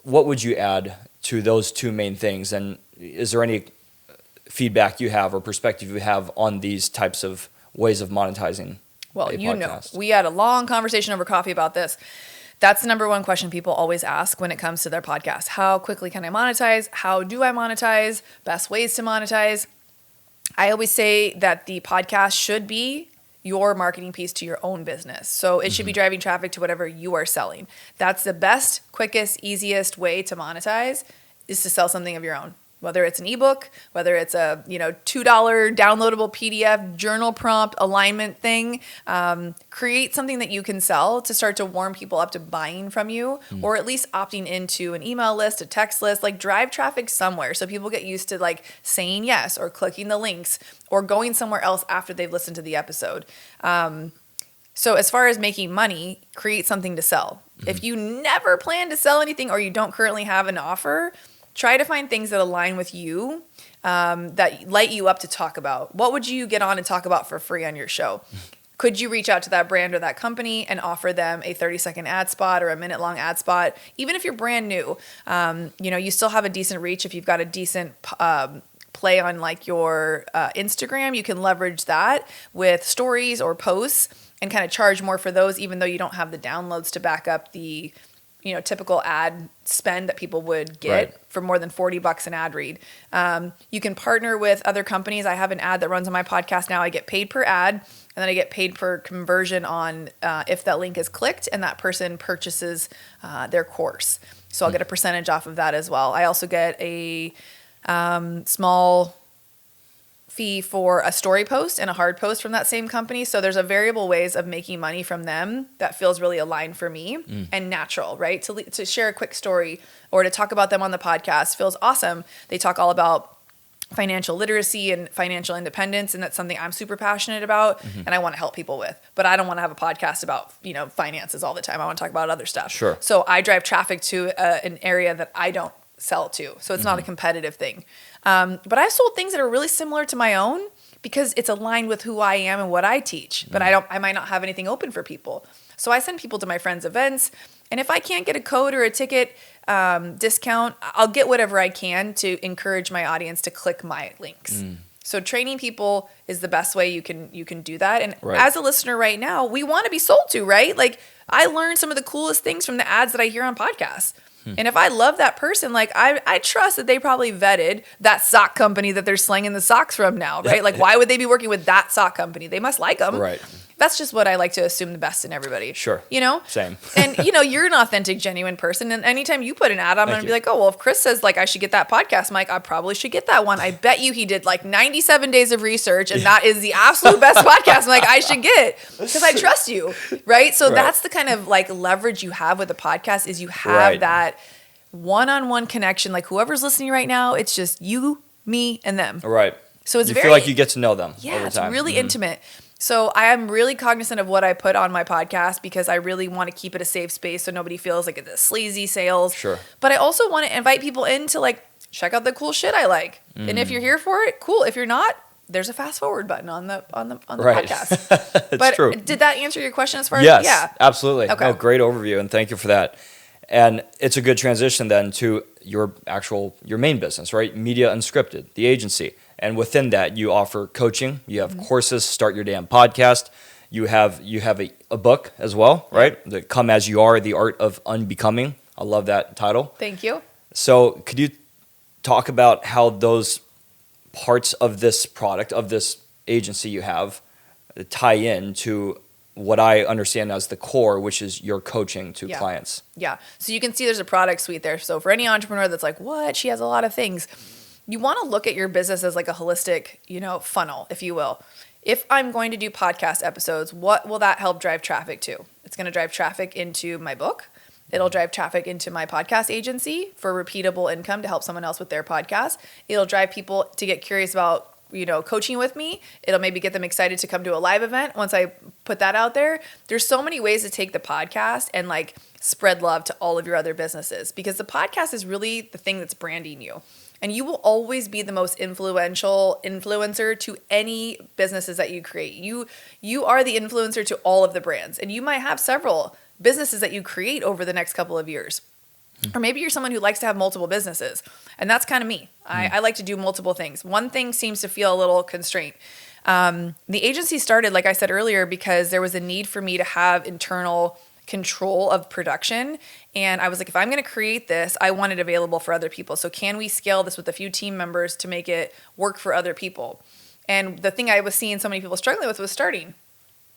B: What would you add to those two main things? And is there any feedback you have or perspective you have on these types of ways of monetizing?
A: Well,
B: a
A: you know,
B: podcast?
A: we had a long conversation over coffee about this. That's the number one question people always ask when it comes to their podcast. How quickly can I monetize? How do I monetize? Best ways to monetize? I always say that the podcast should be your marketing piece to your own business. So it should be driving traffic to whatever you are selling. That's the best, quickest, easiest way to monetize, is to sell something of your own. Whether it's an ebook, whether it's a $2 downloadable PDF journal prompt alignment thing, create something that you can sell to start to warm people up to buying from you, or at least opting into an email list, a text list. Like, drive traffic somewhere so people get used to like saying yes or clicking the links or going somewhere else after they've listened to the episode. So as far as making money, create something to sell. If you never plan to sell anything or you don't currently have an offer, try to find things that align with you, that light you up to talk about. What would you get on and talk about for free on your show? Could you reach out to that brand or that company and offer them a 30-second ad spot or a minute-long ad spot? Even if you're brand new, you still have a decent reach. If you've got a decent play on like your Instagram, you can leverage that with stories or posts and kind of charge more for those, even though you don't have the downloads to back up the typical ad spend that people would get for more than $40 an ad read. You can partner with other companies. I have an ad that runs on my podcast now. I get paid per ad, and then I get paid per conversion on if that link is clicked and that person purchases their course. So I'll get a percentage off of that as well. I also get a small fee for a story post and a hard post from that same company. So there's a variable ways of making money from them that feels really aligned for me and natural, right? To share a quick story or to talk about them on the podcast feels awesome. They talk all about financial literacy and financial independence, and that's something I'm super passionate about and I want to help people with. But I don't want to have a podcast about, finances all the time. I want to talk about other stuff.
B: Sure.
A: So I drive traffic to an area that I don't sell to. So it's not a competitive thing. But I've sold things that are really similar to my own because it's aligned with who I am and what I teach. But I might not have anything open for people. So I send people to my friends' events. And if I can't get a code or a ticket discount, I'll get whatever I can to encourage my audience to click my links. So training people is the best way you can do that. And as a listener right now, we want to be sold to, right? Like, I learned some of the coolest things from the ads that I hear on podcasts. And if I love that person, like I trust that they probably vetted that sock company that they're slinging the socks from now, right? Like, why would they be working with that sock company? They must like them.
B: Right.
A: That's just what I like to assume the best in everybody.
B: Sure.
A: Same.
B: And
A: you're an authentic, genuine person. And anytime you put an ad, I'm going to be like, oh, well, if Chris says like I should get that podcast, Mike, I probably should get that one. I bet you he did like 97 days of research and that is the absolute best podcast. I'm like, I should get because I trust you. Right. So that's the kind of like leverage you have with a podcast is you have that one-on-one connection. Like, whoever's listening right now, it's just you, me, and them.
B: Right.
A: So it's
B: you feel like you get to know them.
A: Yeah, it's really intimate. So I am really cognizant of what I put on my podcast because I really want to keep it a safe space so nobody feels like it's a sleazy sales.
B: Sure.
A: But I also want to invite people in to like check out the cool shit I like. And if you're here for it, cool. If you're not, there's a fast forward button on the podcast.
B: That's
A: but
B: true.
A: Did that answer your question as far as
B: Yes, absolutely.
A: Okay.
B: No, great overview, and thank you for that. And it's a good transition then to your main business, right? Media Unscripted, the agency. And within that, you offer coaching, you have courses, Start Your Damn Podcast. You have a book as well, right? The Come As You Are, The Art of Unbecoming. I love that title.
A: Thank you.
B: So could you talk about how those parts of this product, of this agency you have, tie in to what I understand as the core, which is your coaching to clients?
A: Yeah. So you can see there's a product suite there. So for any entrepreneur that's like, what? She has a lot of things. You want to look at your business as like a holistic, funnel, if you will. If I'm going to do podcast episodes, what will that help drive traffic to? It's going to drive traffic into my book. It'll drive traffic into my podcast agency for repeatable income to help someone else with their podcast. It'll drive people to get curious about, coaching with me. It'll maybe get them excited to come to a live event once I put that out there. There's so many ways to take the podcast and like spread love to all of your other businesses because the podcast is really the thing that's branding you. And you will always be the most influential influencer to any businesses that you create. You are the influencer to all of the brands. And you might have several businesses that you create over the next couple of years. Or maybe you're someone who likes to have multiple businesses. And that's kind of me. I like to do multiple things. One thing seems to feel a little constraint. The agency started, like I said earlier, because there was a need for me to have internal control of production. And I was like, if I'm going to create this, I want it available for other people. So can we scale this with a few team members to make it work for other people? And the thing I was seeing so many people struggling with was starting.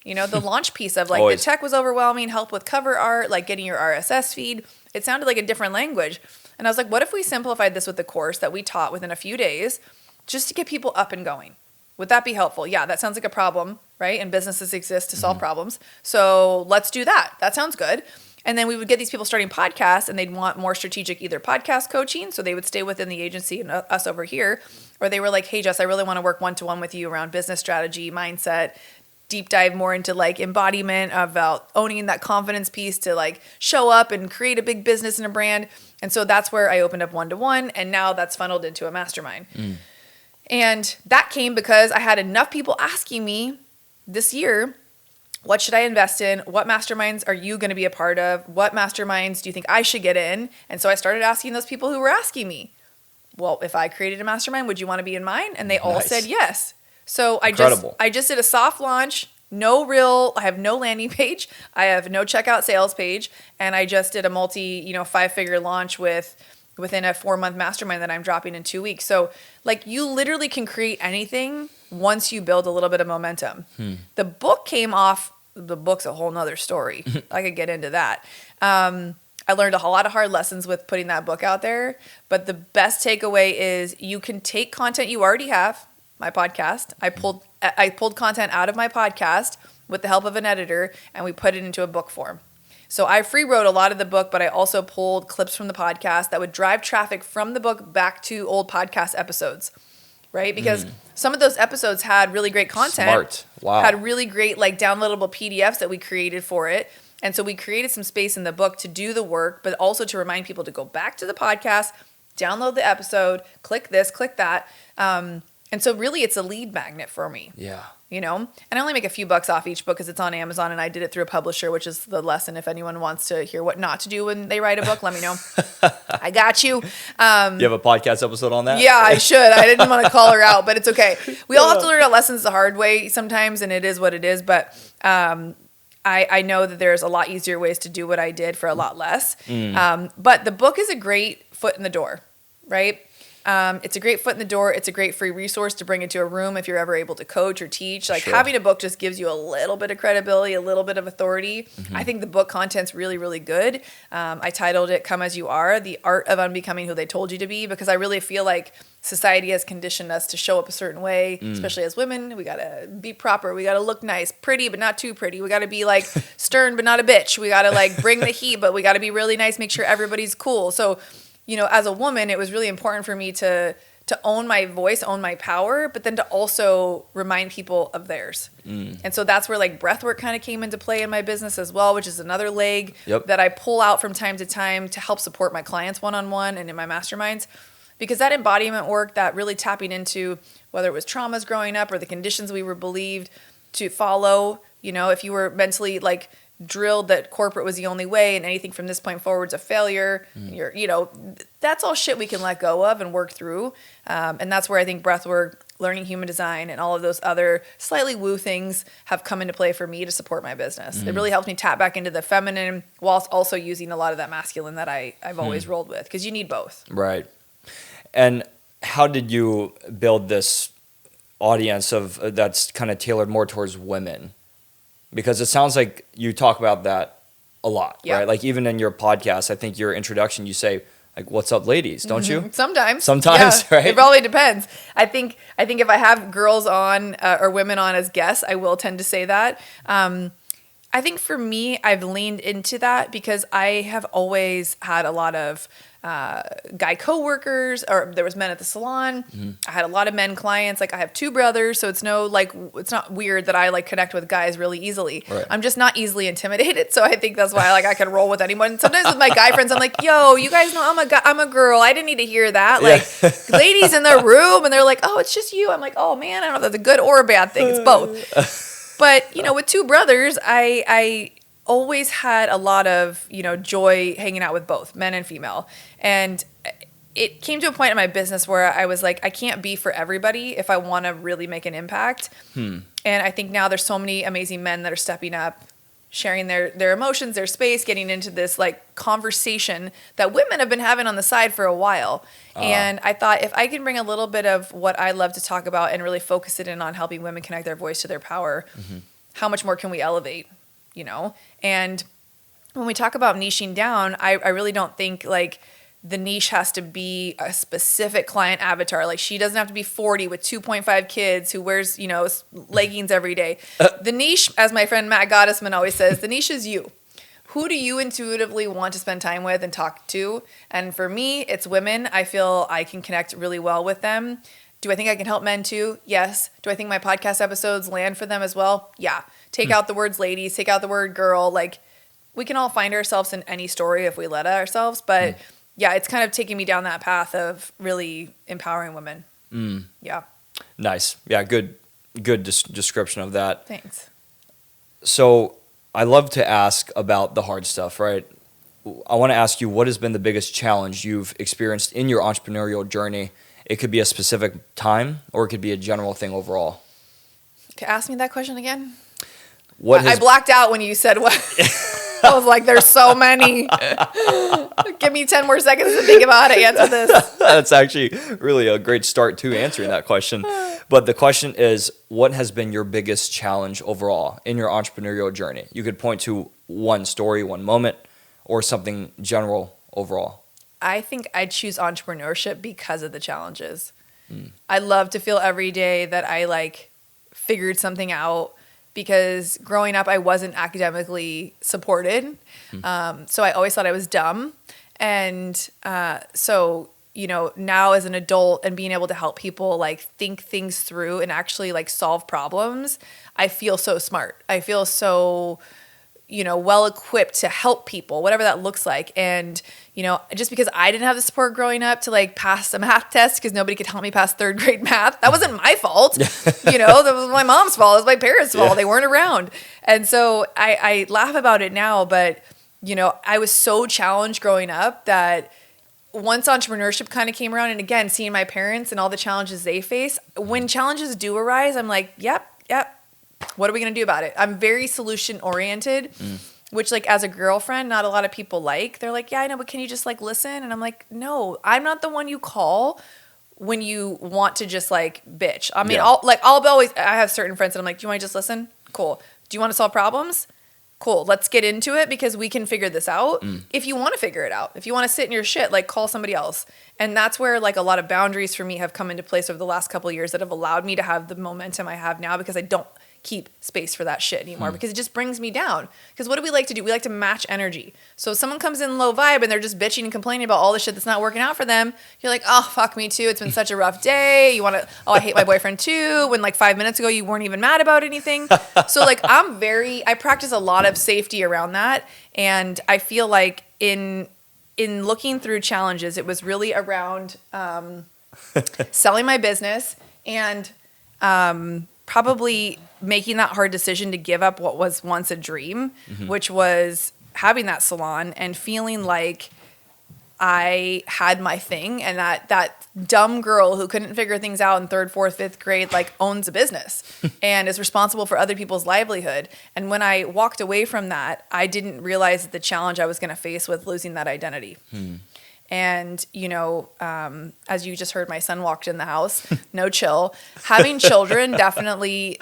A: The launch piece of like the tech was overwhelming, help with cover art, like getting your RSS feed. It sounded like a different language. And I was like, what if we simplified this with the course that we taught within a few days just to get people up and going? Would that be helpful? Yeah, that sounds like a problem, right? And businesses exist to solve problems. So let's do that. That sounds good. And then we would get these people starting podcasts and they'd want more strategic either podcast coaching. So they would stay within the agency and us over here. Or they were like, hey, Jess, I really want to work one-to-one with you around business strategy, mindset, deep dive more into like embodiment about owning that confidence piece to like show up and create a big business and a brand. And so that's where I opened up one-to-one. And now that's funneled into a mastermind. And that came because I had enough people asking me this year, what should I invest in? What masterminds are you going to be a part of? What masterminds do you think I should get in? And so I started asking those people who were asking me, well, if I created a mastermind, would you want to be in mine? And they all said yes. So I just did a soft launch, I have no landing page. I have no checkout sales page. And I just did a 5-figure launch within a 4-month mastermind that I'm dropping in 2 weeks. So like you literally can create anything once you build a little bit of momentum. The book came off, the book's a whole nother story. I could get into that. I learned a lot of hard lessons with putting that book out there. But the best takeaway is you can take content you already have, my podcast. I pulled content out of my podcast with the help of an editor and we put it into a book form. So I free wrote a lot of the book, but I also pulled clips from the podcast that would drive traffic from the book back to old podcast episodes, right? Because some of those episodes had really great content.
B: Smart. Wow.
A: Had really great like downloadable PDFs that we created for it. And so we created some space in the book to do the work, but also to remind people to go back to the podcast, download the episode, click this, click that. And so really it's a lead magnet for me.
B: Yeah.
A: And I only make a few bucks off each book because it's on Amazon and I did it through a publisher, which is the lesson. If anyone wants to hear what not to do when they write a book, let me know. I got you. You
B: have a podcast episode on that?
A: Yeah, I should. I didn't want to call her out, but it's okay. We all have to learn our lessons the hard way sometimes, and it is what it is. But I know that there's a lot easier ways to do what I did for a lot less. But the book is a great foot in the door, right? It's a great foot in the door. It's a great free resource to bring into a room if you're ever able to coach or teach. Like having a book just gives you a little bit of credibility, a little bit of authority. I think the book content's really, really good. I titled it Come As You Are, The Art of Unbecoming Who They Told You to Be, because I really feel like society has conditioned us to show up a certain way, especially as women. We got to be proper. We got to look nice, pretty, but not too pretty. We got to be like stern, but not a bitch. We got to like bring the heat, but we got to be really nice, make sure everybody's cool. So as a woman, it was really important for me to own my voice, own my power, but then to also remind people of theirs. And so that's where like breathwork kind of came into play in my business as well, which is another leg that I pull out from time to time to help support my clients one-on-one and in my masterminds. Because that embodiment work, that really tapping into whether it was traumas growing up or the conditions we were believed to follow, if you were mentally like drilled that corporate was the only way and anything from this point forward is a failure. That's all shit we can let go of and work through. And that's where I think breathwork, learning human design, and all of those other slightly woo things have come into play for me to support my business. It really helps me tap back into the feminine whilst also using a lot of that masculine that I've always rolled with, because you need both.
B: Right. And how did you build this audience that's kind of tailored more towards women? Because it sounds like you talk about that a lot, right? Like even in your podcast, I think your introduction, you say like, "What's up, ladies?" Don't you?
A: Sometimes,
B: right?
A: It probably depends. I think if I have girls on or women on as guests, I will tend to say that. I think for me, I've leaned into that because I have always had a lot of guy coworkers, or there was men at the salon. I had a lot of men clients. Like I have 2 brothers, so it's not weird that I like connect with guys really easily.
B: Right.
A: I'm just not easily intimidated, so I think that's why I can roll with anyone. Sometimes with my guy friends, I'm like, "Yo, you guys know I'm a girl. I didn't need to hear that." Like ladies in the room, and they're like, "Oh, it's just you." I'm like, "Oh man, I don't know if that's a good or a bad thing. It's both." But with 2 brothers, I always had a lot of, joy hanging out with both men and female. And it came to a point in my business where I was like, I can't be for everybody if I want to really make an impact. And I think now there's so many amazing men that are stepping up, sharing their emotions, their space, getting into this like conversation that women have been having on the side for a while. And I thought if I can bring a little bit of what I love to talk about and really focus it in on helping women connect their voice to their power, how much more can we elevate, And when we talk about niching down, I really don't think like the niche has to be a specific client avatar. Like she doesn't have to be 40 with 2.5 kids who wears, leggings every day. The niche, as my friend Matt Gottesman always says, the niche is you. Who do you intuitively want to spend time with and talk to? And for me, it's women. I feel I can connect really well with them. Do I think I can help men too? Yes. Do I think my podcast episodes land for them as well? Yeah. Take out the words ladies, take out the word girl. Like we can all find ourselves in any story if we let ourselves, but yeah, it's kind of taking me down that path of really empowering women. Yeah.
B: Nice. Yeah, good description of that.
A: Thanks.
B: So I love to ask about the hard stuff, right? I want to ask you, what has been the biggest challenge you've experienced in your entrepreneurial journey? It could be a specific time or it could be a general thing overall.
A: Okay, ask me that question again.
B: I
A: blacked out when you said what. I was like, there's so many. Give me 10 more seconds to think about how to answer this.
B: That's actually really a great start to answering that question. But the question is, what has been your biggest challenge overall in your entrepreneurial journey? You could point to one story, one moment, or something general overall.
A: I think I'd choose entrepreneurship because of the challenges. I love to feel every day that I like figured something out. Because growing up, I wasn't academically supported. So I always thought I was dumb. And so, now as an adult and being able to help people like think things through and actually like solve problems, I feel so smart. I feel so, well equipped to help people, whatever that looks like. And, just because I didn't have the support growing up to like pass a math test because nobody could help me pass third grade math, that wasn't my fault. That was my mom's fault. It was my parents' fault. They weren't around. And so I laugh about it now, but, I was so challenged growing up that once entrepreneurship kind of came around, and again, seeing my parents and all the challenges they face, when challenges do arise, I'm like, yep. What are we going to do about it? I'm very solution oriented, which like as a girlfriend, not a lot of people like. They're like, yeah, I know, but can you just like listen? And I'm like, no, I'm not the one you call when you want to just like bitch. I mean, I have certain friends that I'm like, do you want to just listen? Cool. Do you want to solve problems? Cool. Let's get into it because we can figure this out. If you want to figure it out, if you want to sit in your shit, like call somebody else. And that's where like a lot of boundaries for me have come into place over the last couple of years that have allowed me to have the momentum I have now because I don't keep space for that shit anymore because it just brings me down. Because what do we like to do? We like to match energy. So if someone comes in low vibe and they're just bitching and complaining about all the shit that's not working out for them, you're like, oh, fuck me too. It's been such a rough day. You want to, I hate my boyfriend too. When like 5 minutes ago, you weren't even mad about anything. So like I practice a lot of safety around that. And I feel like in looking through challenges, it was really around selling my business and probably making that hard decision to give up what was once a dream, which was having that salon and feeling like I had my thing and that dumb girl who couldn't figure things out in 3rd, 4th, 5th grade, like owns a business and is responsible for other people's livelihood. And when I walked away from that, I didn't realize the challenge I was going to face with losing that identity. And, as you just heard, my son walked in the house, no chill. Having children definitely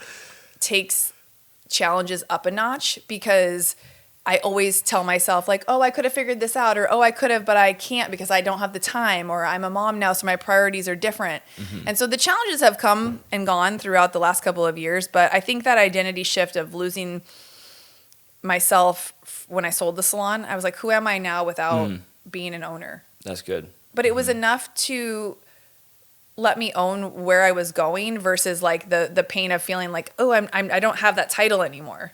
A: takes challenges up a notch because I always tell myself like, oh, I could have figured this out or, oh, I could have, but I can't because I don't have the time or I'm a mom now. So my priorities are different. And so the challenges have come and gone throughout the last couple of years. But I think that identity shift of losing myself when I sold the salon, I was like, who am I now without being an owner?
B: That's good.
A: But it was enough to let me own where I was going versus like the pain of feeling like, oh, I don't have that title anymore.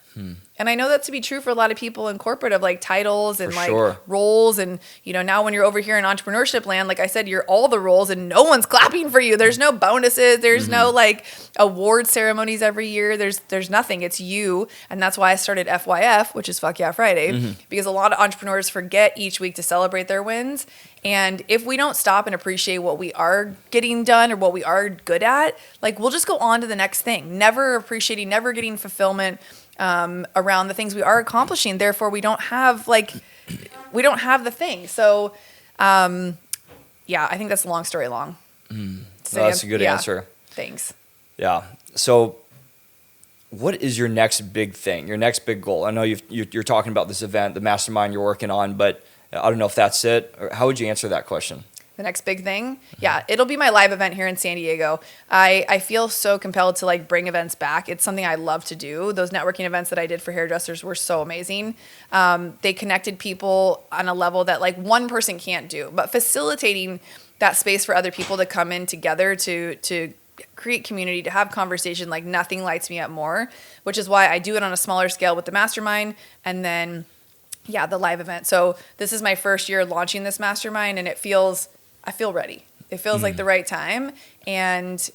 A: And I know that to be true for a lot of people in corporate of like titles and like
B: sure.
A: roles. And, you know, now when you're over here in entrepreneurship land, like I said, you're all the roles and no one's clapping for you. There's no bonuses. There's no like award ceremonies every year. There's nothing. It's you. And that's why I started FYF, which is Fuck Yeah Friday, because a lot of entrepreneurs forget each week to celebrate their wins. And if we don't stop and appreciate what we are getting done or what we are good at, like we'll just go on to the next thing, never appreciating, never getting fulfillment around the things we are accomplishing. Therefore, we don't have the thing. So, yeah, I think that's a long story long.
B: So that's a good answer.
A: Thanks.
B: Yeah. So what is your next big thing, your next big goal? I know you're talking about this event, the mastermind you're working on, but I don't know if that's it. Or how would you answer that question?
A: The next big thing? Yeah, it'll be my live event here in San Diego. I feel so compelled to like bring events back. It's something I love to do. Those networking events that I did for hairdressers were so amazing. They connected people on a level that like one person can't do, but facilitating that space for other people to come in together to create community, to have conversation, like nothing lights me up more, which is why I do it on a smaller scale with the mastermind and then, yeah, the live event. So this is my first year launching this mastermind and I feel ready. It feels like the right time. And,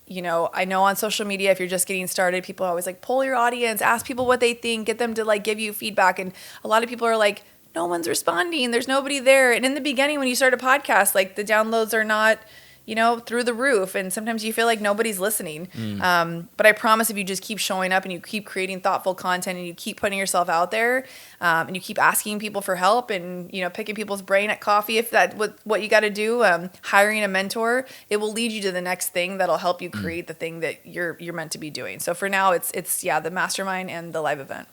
A: you know, I know on social media, if you're just getting started, people are always like, poll your audience, ask people what they think, get them to like give you feedback. And a lot of people are like, no one's responding. There's nobody there. And in the beginning, when you start a podcast, like the downloads are not, you know, through the roof. And sometimes you feel like nobody's listening. But I promise if you just keep showing up and you keep creating thoughtful content and you keep putting yourself out there and you keep asking people for help and, you know, picking people's brain at coffee, if that's what you got to do, hiring a mentor, it will lead you to the next thing that'll help you create the thing that you're meant to be doing. So for now, it's the mastermind and the live event.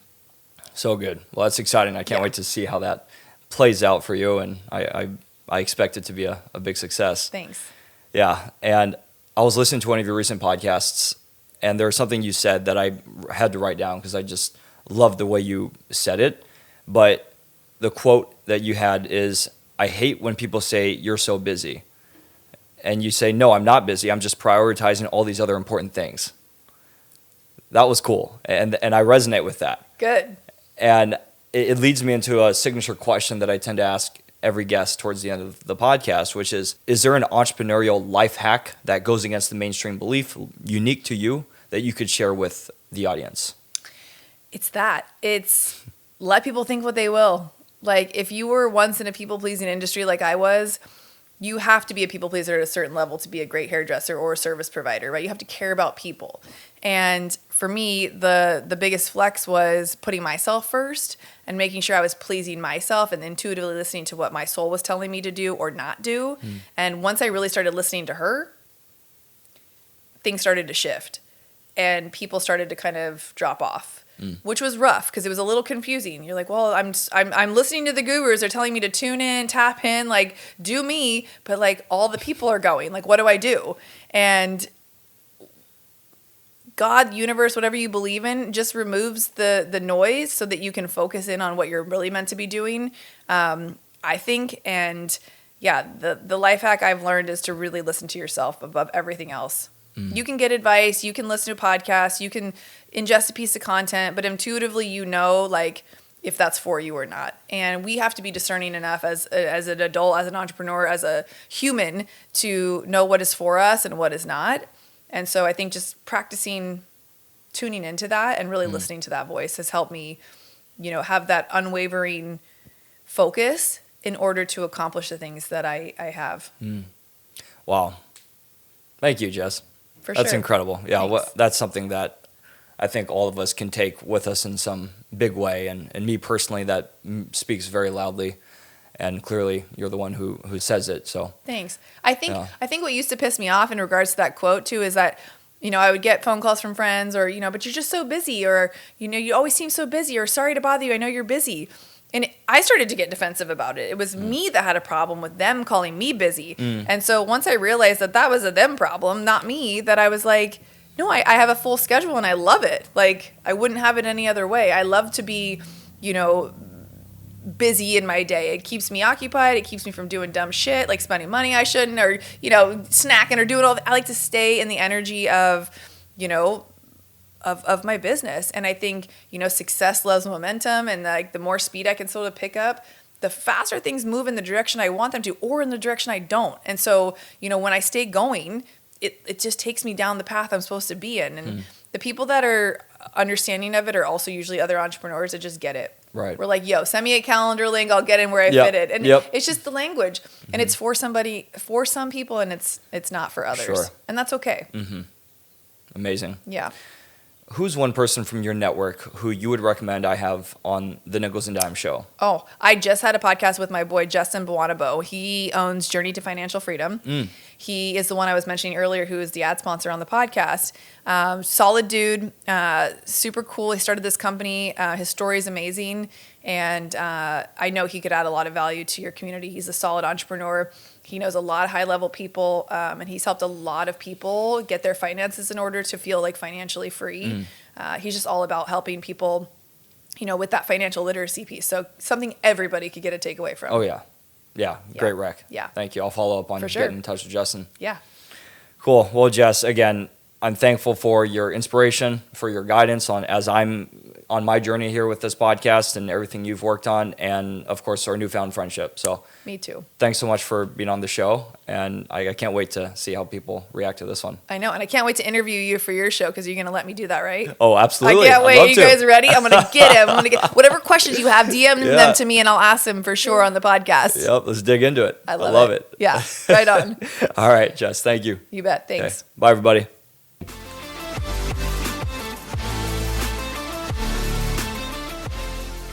B: So good. Well, that's exciting. I can't wait to see how that plays out for you. And I expect it to be a big success.
A: Thanks.
B: Yeah, and I was listening to one of your recent podcasts, and there was something you said that I had to write down because I just loved the way you said it. But the quote that you had is, I hate when people say, you're so busy. And you say, no, I'm not busy. I'm just prioritizing all these other important things. That was cool, and I resonate with that.
A: Good.
B: And it leads me into a signature question that I tend to ask every guest towards the end of the podcast, which is there an entrepreneurial life hack that goes against the mainstream belief, unique to you, that you could share with the audience?
A: It's let people think what they will. Like if you were once in a people-pleasing industry like I was, you have to be a people pleaser at a certain level to be a great hairdresser or a service provider, right? You have to care about people. And for me, the biggest flex was putting myself first and making sure I was pleasing myself and intuitively listening to what my soul was telling me to do or not do. And once I really started listening to her, things started to shift and people started to kind of drop off. Which was rough because it was a little confusing. You're like, well, I'm listening to the gurus. They're telling me to tune in, tap in, like do me, but like all the people are going. Like, what do I do? And God, universe, whatever you believe in, just removes the noise so that you can focus in on what you're really meant to be doing. I think, and yeah, the life hack I've learned is to really listen to yourself above everything else. You can get advice, you can listen to podcasts, you can ingest a piece of content, but intuitively you know like if that's for you or not. And we have to be discerning enough as an adult, as an entrepreneur, as a human to know what is for us and what is not. And so I think just practicing tuning into that and really listening to that voice has helped me, you know, have that unwavering focus in order to accomplish the things that I have.
B: Wow. Thank you, Jess.
A: That's
B: incredible. Yeah, that's something that I think all of us can take with us in some big way. And me personally, that speaks very loudly. And clearly, you're the one who says it. So
A: thanks. I think what used to piss me off in regards to that quote too is that, you know, I would get phone calls from friends or, you know, but you're just so busy, or, you know, you always seem so busy, or sorry to bother you, I know you're busy. And I started to get defensive about it. It was me that had a problem with them calling me busy. And so once I realized that was a them problem, not me, that I was like, no, I have a full schedule and I love it. Like I wouldn't have it any other way. I love to be, you know, busy in my day. It keeps me occupied. It keeps me from doing dumb shit, like spending money I shouldn't, or, you know, snacking or doing all that. I like to stay in the energy of, you know, of my business. And I think, success loves momentum, and like the more speed I can sort of pick up, the faster things move in the direction I want them to, or in the direction I don't. And so, when I stay going, it just takes me down the path I'm supposed to be in. And the people that are understanding of it are also usually other entrepreneurs that just get it.
B: Right.
A: We're like, yo, send me a calendar link, I'll get in where I fit it. And it's just the language. And it's for some people, and it's not for others.
B: Sure.
A: And that's okay.
B: Amazing.
A: Yeah.
B: Who's one person from your network who you would recommend I have on the Nichols and Dime show?
A: Oh, I just had a podcast with my boy, Jess. He owns Journey to Financial Freedom. He is the one I was mentioning earlier, who is the ad sponsor on the podcast. Solid dude, super cool. He started this company. His story is amazing. And I know he could add a lot of value to your community. He's a solid entrepreneur. He knows a lot of high-level people, and he's helped a lot of people get their finances in order to feel like financially free. He's just all about helping people, with that financial literacy piece. So something everybody could get a takeaway from.
B: Oh, yeah. Yeah, great rec.
A: Yeah.
B: Thank you. I'll follow up on getting in touch with Justin.
A: Yeah.
B: Cool. Well, Jess, again, I'm thankful for your inspiration, for your guidance as I'm on my journey here with this podcast and everything you've worked on, and of course our newfound friendship. So
A: me too.
B: Thanks so much for being on the show, and I can't wait to see how people react to this one.
A: I know, and I can't wait to interview you for your show, because you're going to let me do that, right?
B: Oh, absolutely.
A: I can't wait. Are you guys ready? I'm going to get him. I'm going to get whatever questions you have, DM them to me, and I'll ask them for sure on the podcast.
B: Yep, let's dig into it.
A: I love it. Yeah, right on.
B: All right, Jess, thank you.
A: You bet. Thanks.
B: Okay. Bye, everybody.